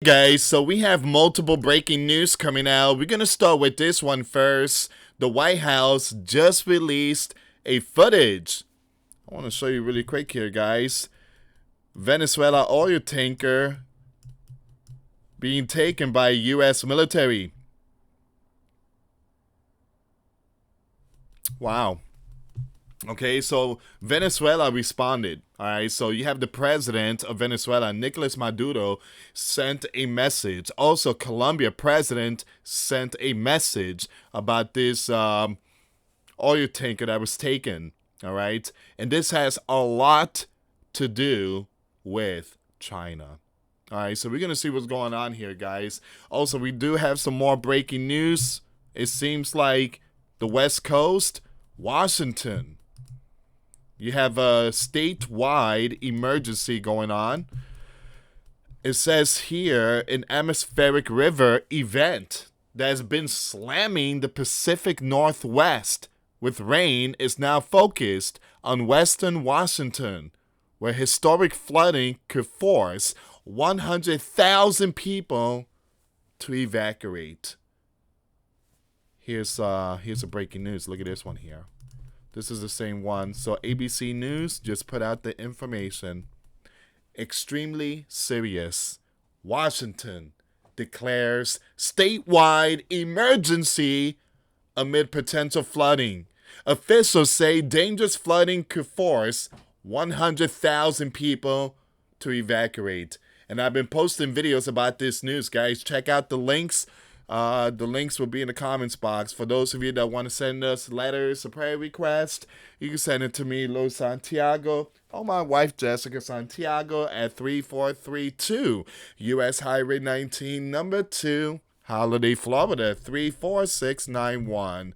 guys, so we have multiple breaking news coming out. We're going to start with this one first. The White House just released a footage. I want to show you really quick here, guys. Venezuela oil tanker being taken by US military. Wow. Okay, so Venezuela responded. All right, so you have the president of Venezuela, Nicolas Maduro, sent a message. Also, Colombia president sent a message about this oil tanker that was taken. All right, and this has a lot to do with China. All right, so we're going to see what's going on here, guys. Also, we do have some more breaking news. It seems like the West Coast, Washington, you have a statewide emergency going on. It says here an atmospheric river event that has been slamming the Pacific Northwest with rain is now focused on western Washington, where historic flooding could force 100,000 people to evacuate. Here's a breaking news. Look at this one here. This is the same one. So ABC News just put out the information. Extremely serious. Washington declares statewide emergency amid potential flooding. Officials say dangerous flooding could force 100,000 people to evacuate. And I've been posting videos about this news, guys. Check out the links. The links will be in the comments box. For those of you that want to send us letters or prayer requests, you can send it to me, Los Santiago, or my wife, Jessica Santiago, at 3432 US Highway 19, number 2, Holiday, Florida, 34691.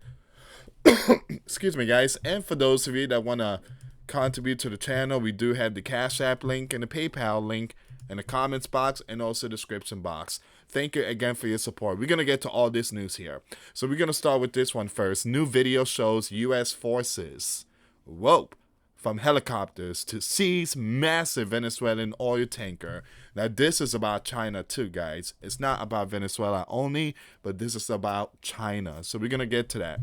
Excuse me, guys. And for those of you that want to contribute to the channel, we do have the Cash App link and the PayPal link in the comments box and also description box. Thank you again for your support. We're going to get to all this news here. So we're going to start with this one first. New video shows U.S. forces rope from helicopters to seize massive Venezuelan oil tanker. Now this is about China too, guys. It's not about Venezuela only, but this is about China. So we're going to get to that.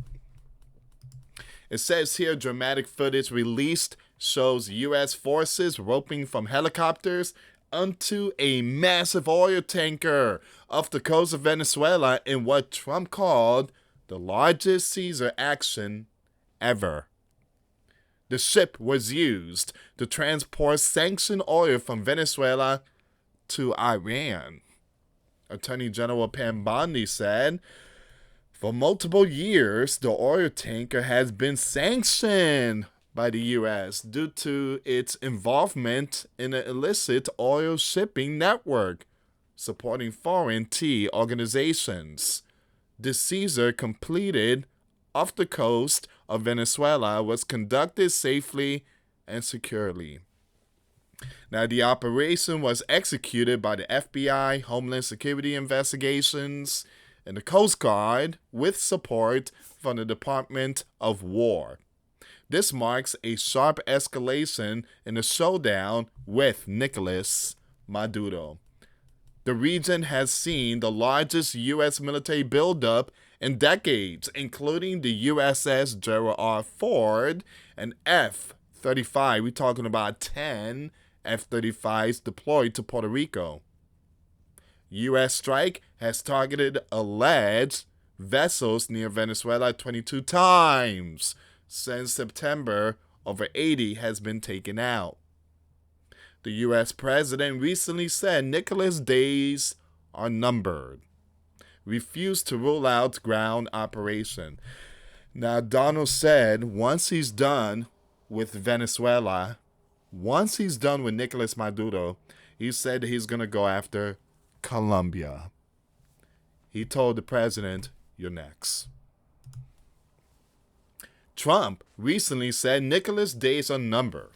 It says here, dramatic footage released shows U.S. forces roping from helicopters onto a massive oil tanker off the coast of Venezuela in what Trump called the largest seizure action ever. The ship was used to transport sanctioned oil from Venezuela to Iran. Attorney General Pam Bondi said, for multiple years, the oil tanker has been sanctioned by the U.S. due to its involvement in an illicit oil shipping network supporting foreign tea organizations. The seizure completed off the coast of Venezuela was conducted safely and securely. Now, the operation was executed by the FBI, Homeland Security Investigations, and the Coast Guard with support from the Department of War. This marks a sharp escalation in the showdown with Nicolas Maduro. The region has seen the largest U.S. military buildup in decades, including the USS Gerald R. Ford and F-35. We're talking about 10 F-35s deployed to Puerto Rico. U.S. strike has targeted alleged vessels near Venezuela 22 times. Since September, over 80 has been taken out. The U.S. president recently said Nicolas' days are numbered. Refused to rule out ground operation. Now, Donald said once he's done with Venezuela, once he's done with Nicolas Maduro, he said he's going to go after Colombia. He told the president, you're next. Trump recently said Nicolas' days are numbered.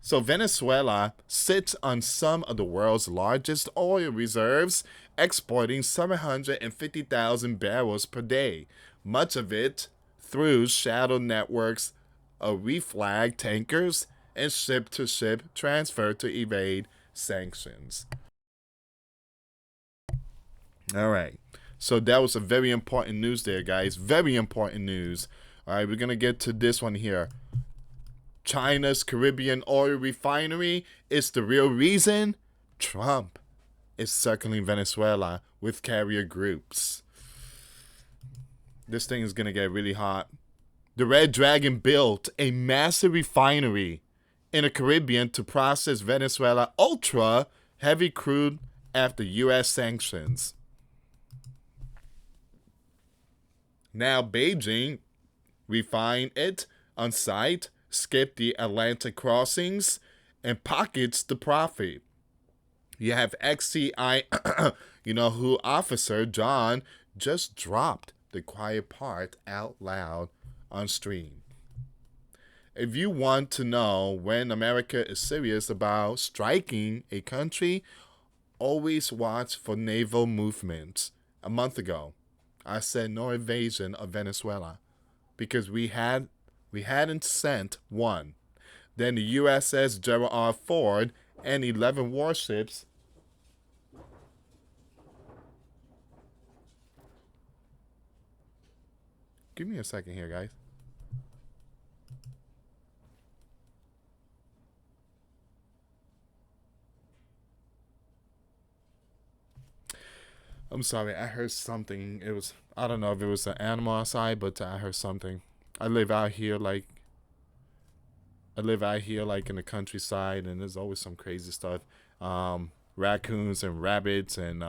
So Venezuela sits on some of the world's largest oil reserves, exporting 750,000 barrels per day, much of it through shadow networks of reflagged tankers and ship-to-ship transfer to evade sanctions. All right. So that was a very important news there, guys. Very important news. All right, we're going to get to this one here. China's Caribbean oil refinery is the real reason Trump is circling Venezuela with carrier groups. This thing is going to get really hot. The Red Dragon built a massive refinery in the Caribbean to process Venezuela ultra heavy crude after US sanctions. Now Beijing refined it on site, skipped the Atlantic crossings, and pockets the profit. You have XCI, who officer John just dropped the quiet part out loud on stream. If you want to know when America is serious about striking a country, always watch for naval movements. A month ago, I said no invasion of Venezuela because we hadn't sent one. Then the USS Gerald R. Ford and 11 warships Give me a second here, guys. I'm sorry, I heard something. I don't know if it was an animal outside, but I heard something. I live out here like in the countryside, and there's always some crazy stuff. Raccoons and rabbits, and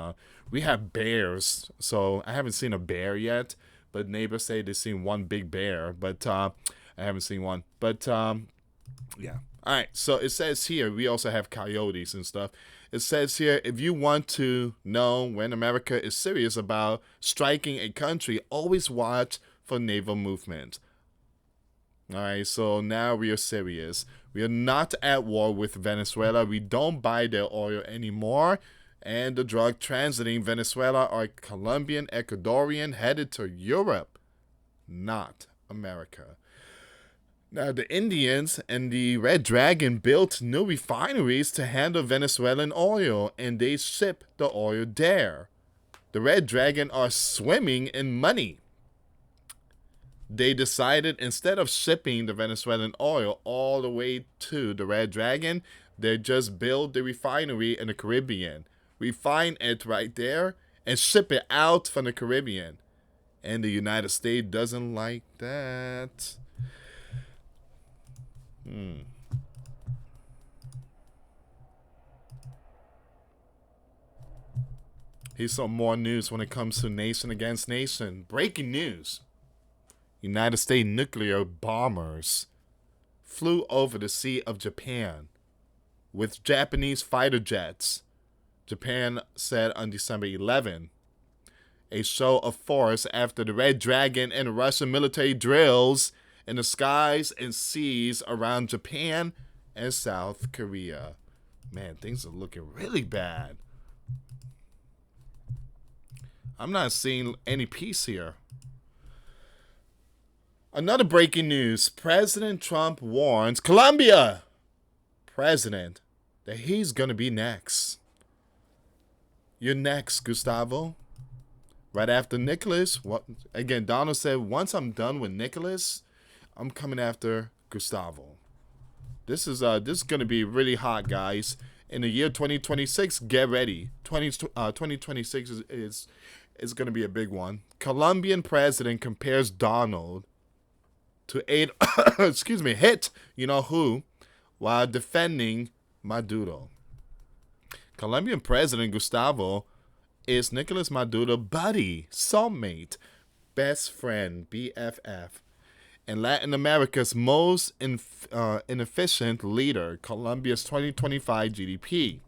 we have bears. So I haven't seen a bear yet, but neighbors say they've seen one big bear, but I haven't seen one. But yeah. All right, so it says here, we also have coyotes and stuff. It says here, if you want to know when America is serious about striking a country, always watch for naval movement. All right, so now we are serious. We are not at war with Venezuela. We don't buy their oil anymore. And the drug transiting Venezuela are Colombian, Ecuadorian, headed to Europe, not America. Now, the Indians and the Red Dragon built new refineries to handle Venezuelan oil, and they ship the oil there. The Red Dragon are swimming in money. They decided instead of shipping the Venezuelan oil all the way to the Red Dragon, they just build the refinery in the Caribbean, refine it right there, and ship it out from the Caribbean. And the United States doesn't like that. Here's some more news when it comes to nation against nation. Breaking news. United States nuclear bombers flew over the Sea of Japan with Japanese fighter jets. Japan said on December 11. A show of force after the Red Dragon and Russian military drills in the skies and seas around Japan and South Korea. Man, things are looking really bad. I'm not seeing any peace here. Another breaking news. President Trump warns Colombia president that he's going to be next. You're next, Gustavo. Right after Nicholas. Again, Donald said, once I'm done with Nicholas, I'm coming after Gustavo. This is going to be really hot, guys. In the year 2026, get ready. 2026 is going to be a big one. Colombian president compares Donald to aid, hit you-know-who while defending Maduro. Colombian President Gustavo is Nicolas Maduro buddy, soulmate, best friend, BFF, and Latin America's most inefficient leader. Colombia's 2025 GDP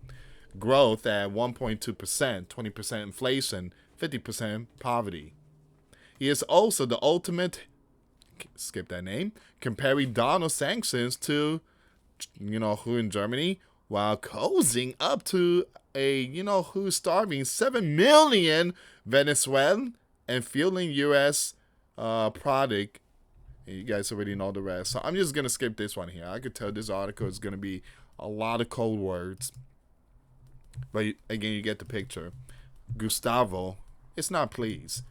growth at 1.2%, 20% inflation, 50% poverty. He is also the ultimate, skip that name, comparing Donald sanctions to who in Germany, while cozying up to a who's starving 7 million Venezuelan and fueling U.S. product. And you guys already know the rest. So I'm just going to skip this one here. I could tell this article is going to be a lot of cold words. But again, you get the picture. Gustavo is not pleased.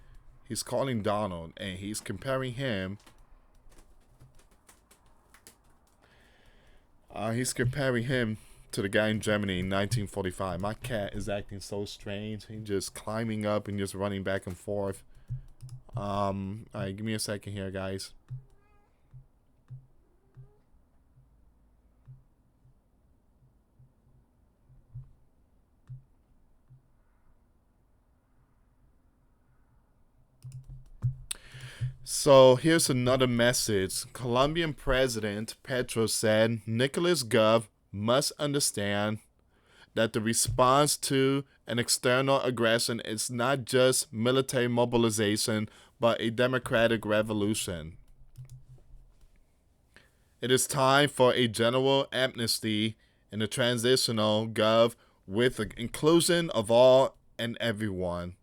He's calling Donald and he's comparing him. He's comparing him to the guy in Germany in 1945. My cat is acting so strange. He's just climbing up and just running back and forth. Alright, give me a second here, guys. So here's another message. Colombian President Petro said Nicolas Gov must understand that the response to an external aggression is not just military mobilization, but a democratic revolution. It is time for a general amnesty in the transitional Gov with the inclusion of all and everyone.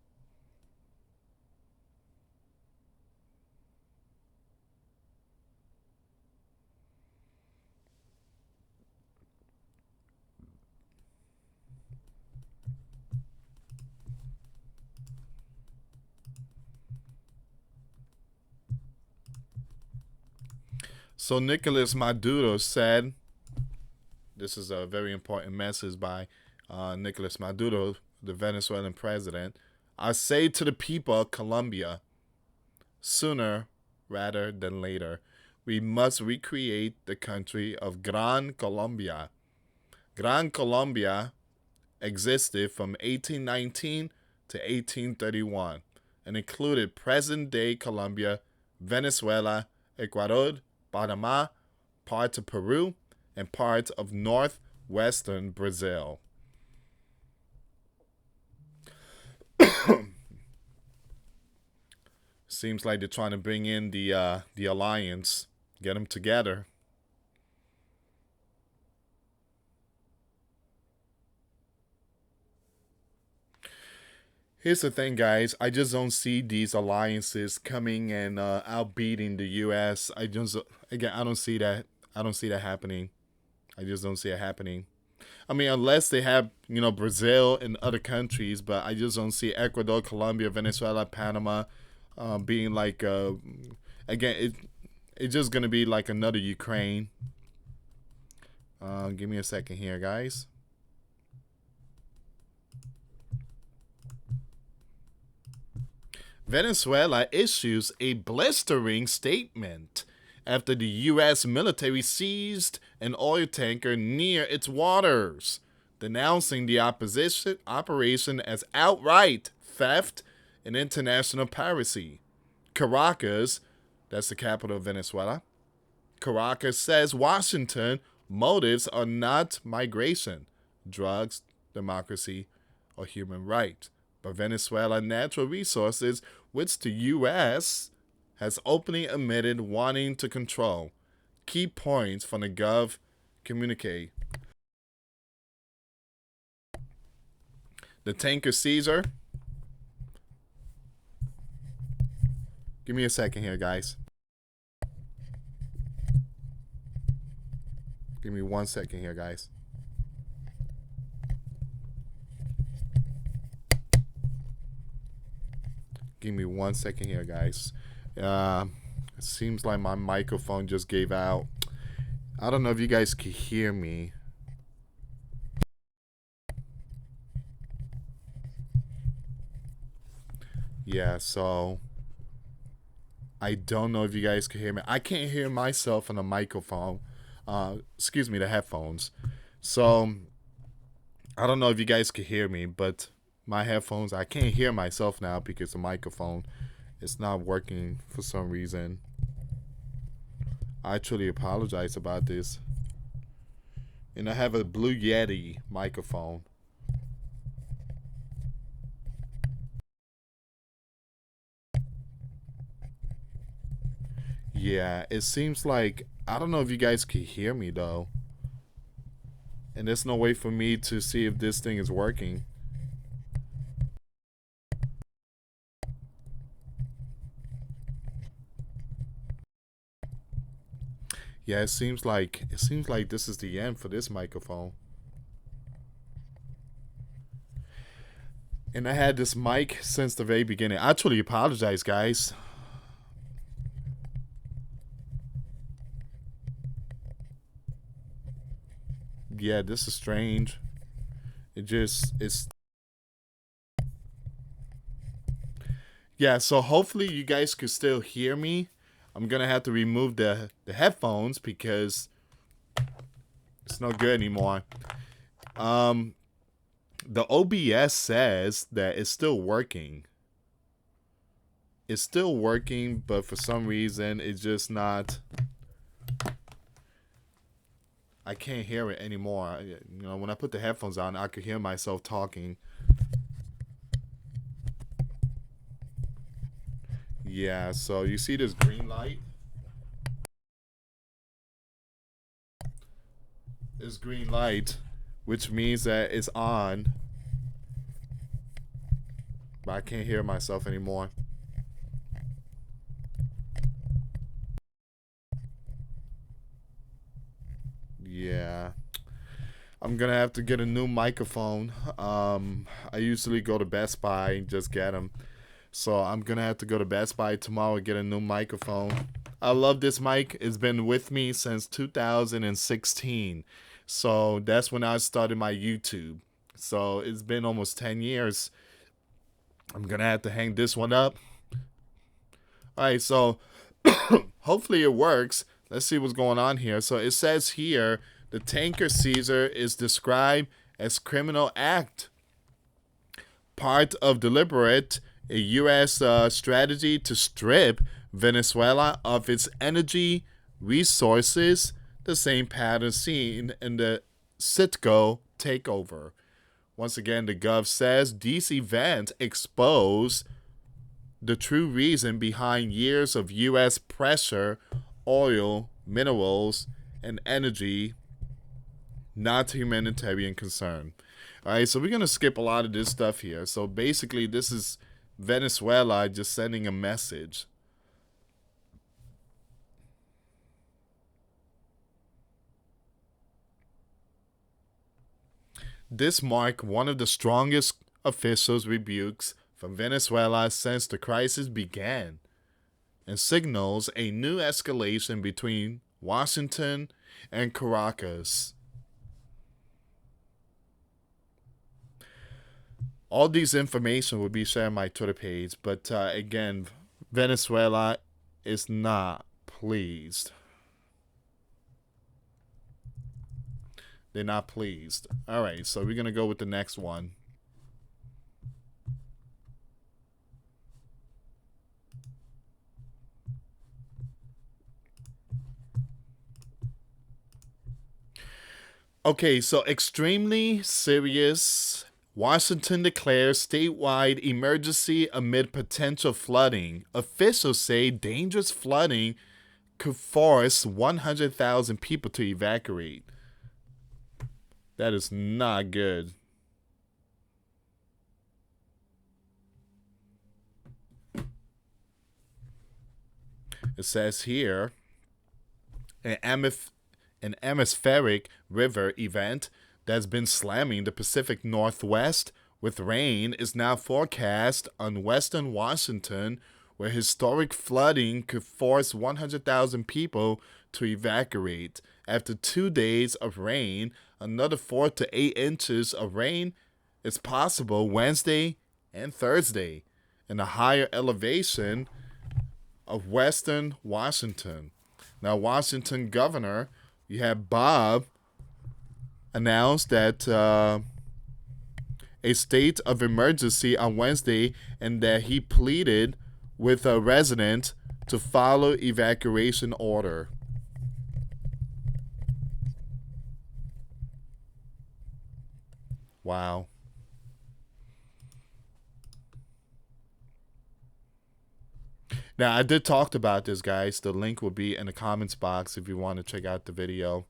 So Nicolas Maduro said, this is a very important message by Nicolas Maduro, the Venezuelan president. I say to the people of Colombia, sooner rather than later, we must recreate the country of Gran Colombia. Gran Colombia existed from 1819 to 1831 and included present-day Colombia, Venezuela, Ecuador, Panama, parts of Peru, and parts of northwestern Brazil. Seems like they're trying to bring in the alliance, get them together. Here's the thing, guys. I just don't see these alliances coming and outbeating the U.S. I don't see that. I don't see that happening. I just don't see it happening. I mean, unless they have, Brazil and other countries, but I just don't see Ecuador, Colombia, Venezuela, Panama being like, again, it's just going to be like another Ukraine. Give me a second here, guys. Venezuela issues a blistering statement after the U.S. military seized an oil tanker near its waters, denouncing the operation as outright theft and international piracy. Caracas, that's the capital of Venezuela, Caracas says Washington motives are not migration, drugs, democracy, or human rights, but Venezuela natural resources, which the U.S. has openly admitted wanting to control. Key points from the Gov communique. The tanker seizure. Give me a second here, guys. Give me 1 second here, guys. Give me 1 second here, guys. It seems like my microphone just gave out. I don't know if you guys can hear me. Yeah, so I don't know if you guys can hear me. I can't hear myself on the microphone. Excuse me, the headphones. So I don't know if you guys can hear me, but my headphones, I can't hear myself now because the microphone is not working for some reason. I truly apologize about this. And I have a Blue Yeti microphone. Yeah, it seems like, I don't know if you guys can hear me though. And there's no way for me to see if this thing is working. Yeah, it seems like this is the end for this microphone. And I had this mic since the very beginning. I truly apologize, guys. Yeah, this is strange. It's yeah, so hopefully you guys could still hear me. I'm gonna have to remove the headphones because it's not good anymore. The OBS says that it's still working. It's still working, but for some reason it's just not. I can't hear it anymore. You know, when I put the headphones on, I could hear myself talking. Yeah, so you see this green light? This green light, which means that it's on. But I can't hear myself anymore. Yeah. I'm gonna have to get a new microphone. I usually go to Best Buy and just get them. So I'm gonna have to go to Best Buy tomorrow and get a new microphone. I love this mic. It's been with me since 2016. So that's when I started my YouTube. So it's been almost 10 years. I'm gonna have to hang this one up. Alright, so hopefully it works. Let's see what's going on here. So it says here, the tanker seizure is described as criminal act, part of deliberate a U.S. Strategy to strip Venezuela of its energy resources, the same pattern seen in the Citgo takeover. Once again, the Gov says these events expose the true reason behind years of U.S. pressure, oil, minerals, and energy, not humanitarian concern. All right, so we're going to skip a lot of this stuff here. So basically, this is Venezuela just sending a message. This marked one of the strongest officials' rebukes from Venezuela since the crisis began, and signals a new escalation between Washington and Caracas. All these information will be shared on my Twitter page, but again, Venezuela is not pleased. They're not pleased. All right, so we're going to go with the next one. Okay, so extremely serious. Washington declares statewide emergency amid potential flooding. Officials say dangerous flooding could force 100,000 people to evacuate. That is not good. It says here, an atmospheric river event that's been slamming the Pacific Northwest with rain is now forecast on western Washington, where historic flooding could force 100,000 people to evacuate. After 2 days of rain, another 4 to 8 inches of rain is possible Wednesday and Thursday in a higher elevation of western Washington. Now, Washington governor, you have Bob, announced that a state of emergency on Wednesday, and that he pleaded with a resident to follow evacuation order. Wow. Now, I did talk about this, guys. The link will be in the comments box if you want to check out the video.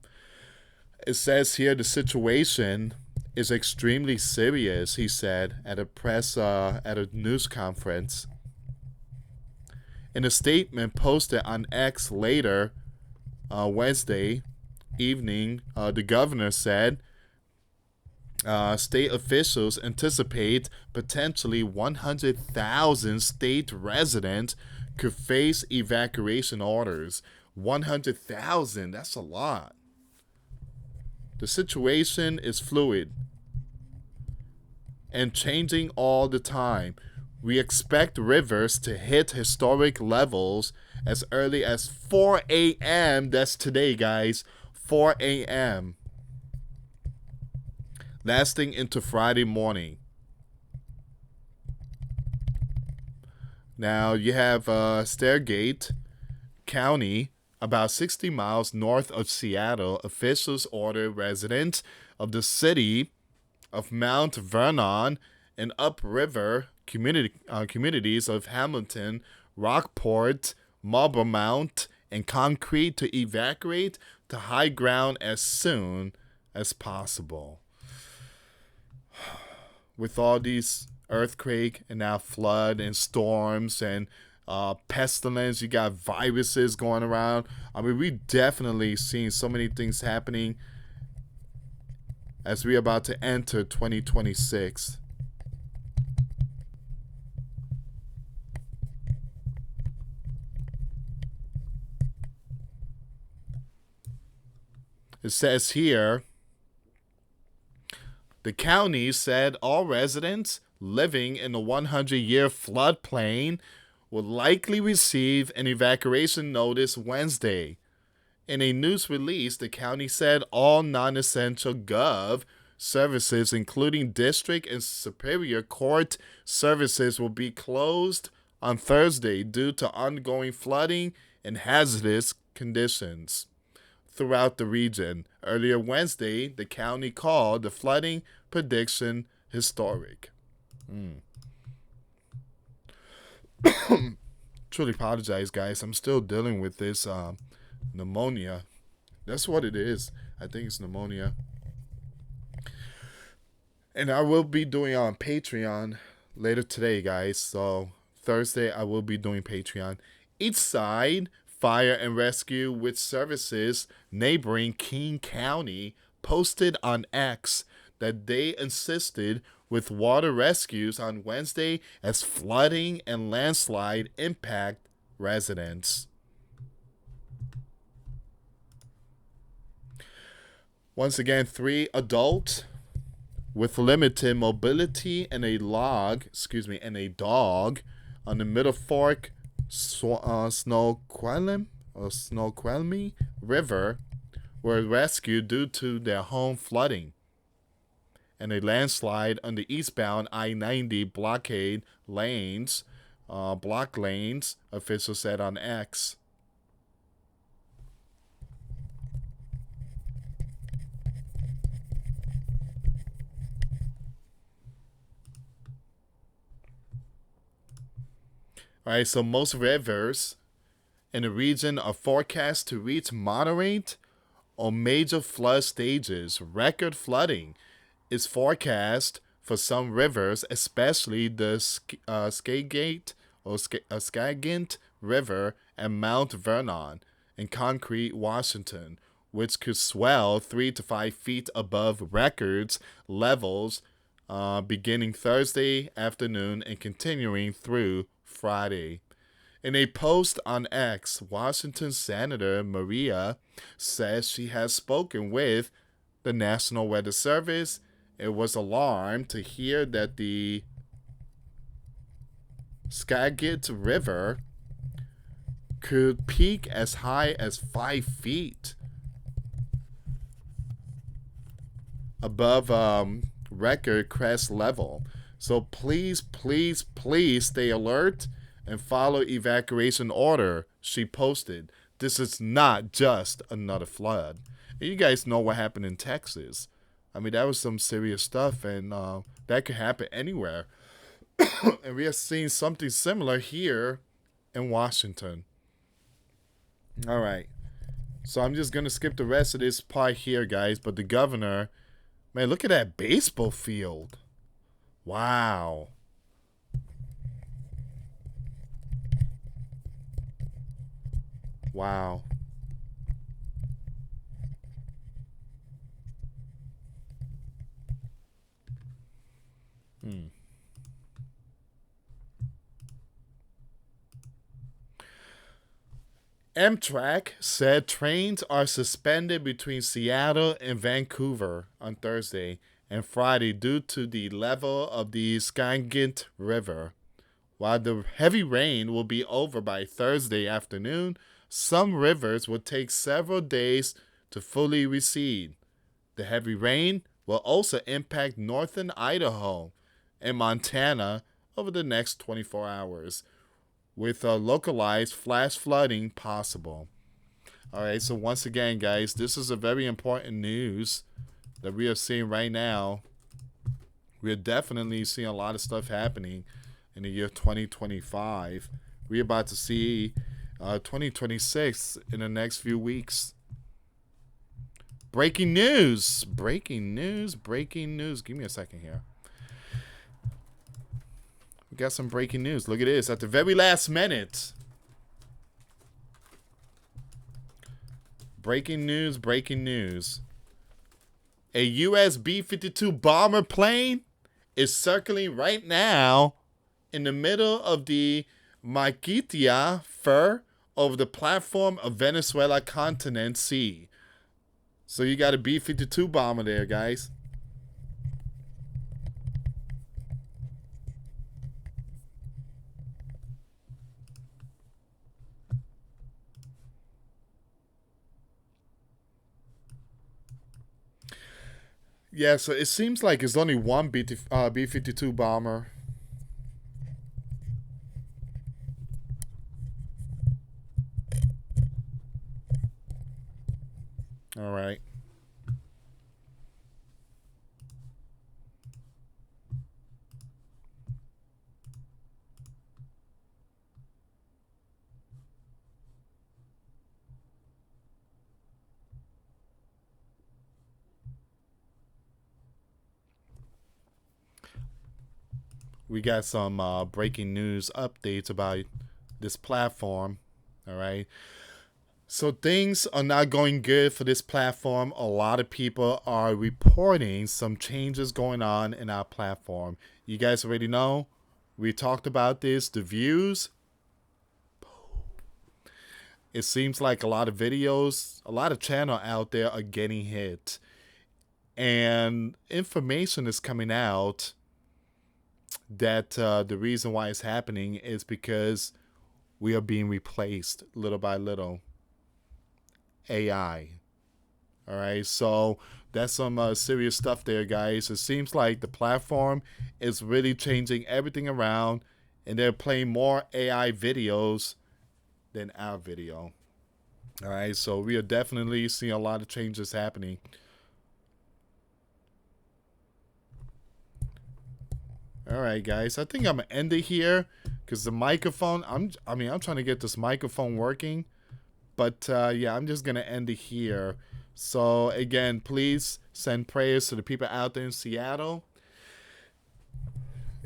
It says here the situation is extremely serious, he said at a news conference. In a statement posted on X later Wednesday evening, the governor said State officials anticipate potentially 100,000 state residents could face evacuation orders. 100,000, that's a lot. The situation is fluid and changing all the time. We expect rivers to hit historic levels as early as 4 a.m. That's today, guys. 4 a.m. lasting into Friday morning. Now you have Stargate County, about 60 miles north of Seattle. Officials order residents of the city of Mount Vernon and upriver communities of Hamilton, Rockport, Marble Mount, and Concrete to evacuate to high ground as soon as possible. With all these earthquake and now flood and storms and pestilence, you got viruses going around. I mean, we definitely seen so many things happening as we're about to enter 2026. It says here, the county said all residents living in the 100-year floodplain will likely receive an evacuation notice Wednesday. In a news release, the county said all non-essential gov services, including district and superior court services, will be closed on Thursday due to ongoing flooding and hazardous conditions throughout the region. Earlier Wednesday, the county called the flooding prediction historic. Truly apologize, guys. I'm still dealing with this pneumonia. That's what it is. I think it's pneumonia. And I will be doing on Patreon later today, guys. So Thursday I will be doing Patreon. Each side, fire and rescue with services neighboring King County, posted on X that they assisted with water rescues on Wednesday as flooding and landslide impact residents. Once again, 3 adults with limited mobility and a dog on the Middle Fork Snoqualmie River were rescued due to their home flooding and a landslide on the eastbound I-90 block lanes, officials said on X. All right, so most rivers in the region are forecast to reach moderate or major flood stages. Record flooding is forecast for some rivers, especially the Skagit River and Mount Vernon in Concrete, Washington, which could swell 3 to 5 feet above records levels beginning Thursday afternoon and continuing through Friday. In a post on X, Washington Senator Maria says she has spoken with the National Weather Service. It was alarmed to hear that the Skagit River could peak as high as 5 feet above record crest level. So please stay alert and follow evacuation order, she posted. This is not just another flood. And you guys know what happened in Texas. I mean, that was some serious stuff, and that could happen anywhere. And we are seeing something similar here in Washington. All right. So I'm just going to skip the rest of this part here, guys. But the governor, man, look at that baseball field. Wow. Wow. Amtrak said trains are suspended between Seattle and Vancouver on Thursday and Friday due to the level of the Skagit River. While the heavy rain will be over by Thursday afternoon, some rivers will take several days to fully recede. The heavy rain will also impact northern Idaho and Montana over the next 24 hours, with a localized flash flooding possible. All right, so once again, guys, this is a very important news that we are seeing right now. We are definitely seeing a lot of stuff happening in the year 2025. We're about to see 2026 in the next few weeks. Breaking news. Breaking news. Breaking news. Give me a second here. We got some breaking news. Look at this. At the very last minute. Breaking news. Breaking news. A US B52 bomber plane is circling right now in the middle of the Maiquitia Fur over the platform of Venezuela continent sea. So you got a B-52 bomber there, guys. Yeah, so it seems like it's only one B-52 bomber. All right. We got some breaking news updates about this platform. All right. So things are not going good for this platform. A lot of people are reporting some changes going on in our platform. You guys already know. We talked about this. The views. It seems like a lot of videos, a lot of channels out there are getting hit. And information is coming out that the reason why it's happening is because we are being replaced little by little. AI. All right, so that's some serious stuff there, guys. It seems like the platform is really changing everything around, and they're playing more AI videos than our video. All right, so we are definitely seeing a lot of changes happening. All right, guys, I think I'm gonna end it here because the microphone. I'm trying to get this microphone working. But yeah, I'm just going to end it here. So again, please send prayers to the people out there in Seattle.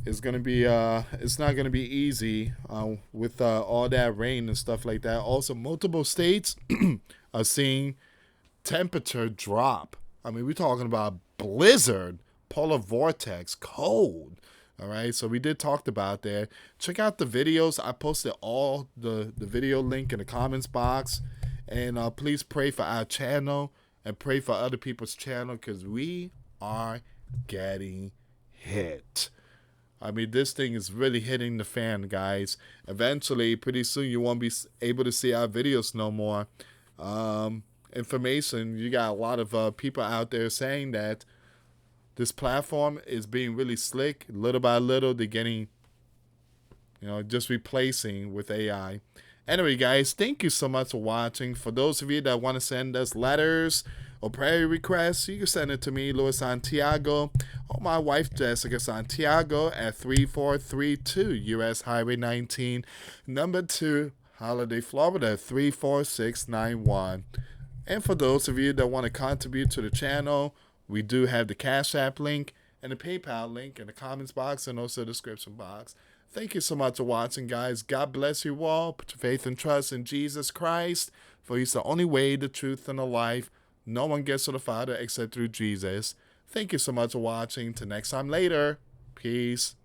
It's going to be, it's not going to be easy with all that rain and stuff like that. Also, multiple states are seeing temperature drop. I mean, we're talking about blizzard, polar vortex, cold. All right, so we did talk about that. Check out the videos. I posted all the video link in the comments box. And please pray for our channel and pray for other people's channel because we are getting hit. I mean, this thing is really hitting the fan, guys. Eventually, pretty soon, you won't be able to see our videos no more. Information, you got a lot of people out there saying that this platform is being really slick. Little by little, they're getting, just replacing with AI. Anyway, guys, thank you so much for watching. For those of you that want to send us letters or prayer requests, you can send it to me, US Santiago, or my wife, Jessica Santiago, at 3432 US Highway 19, number 2, Holiday, Florida, 34691. And for those of you that want to contribute to the channel, we do have the Cash App link and the PayPal link in the comments box and also the description box. Thank you so much for watching, guys. God bless you all. Put your faith and trust in Jesus Christ, for he's the only way, the truth, and the life. No one gets to the Father except through Jesus. Thank you so much for watching. Till next time later. Peace.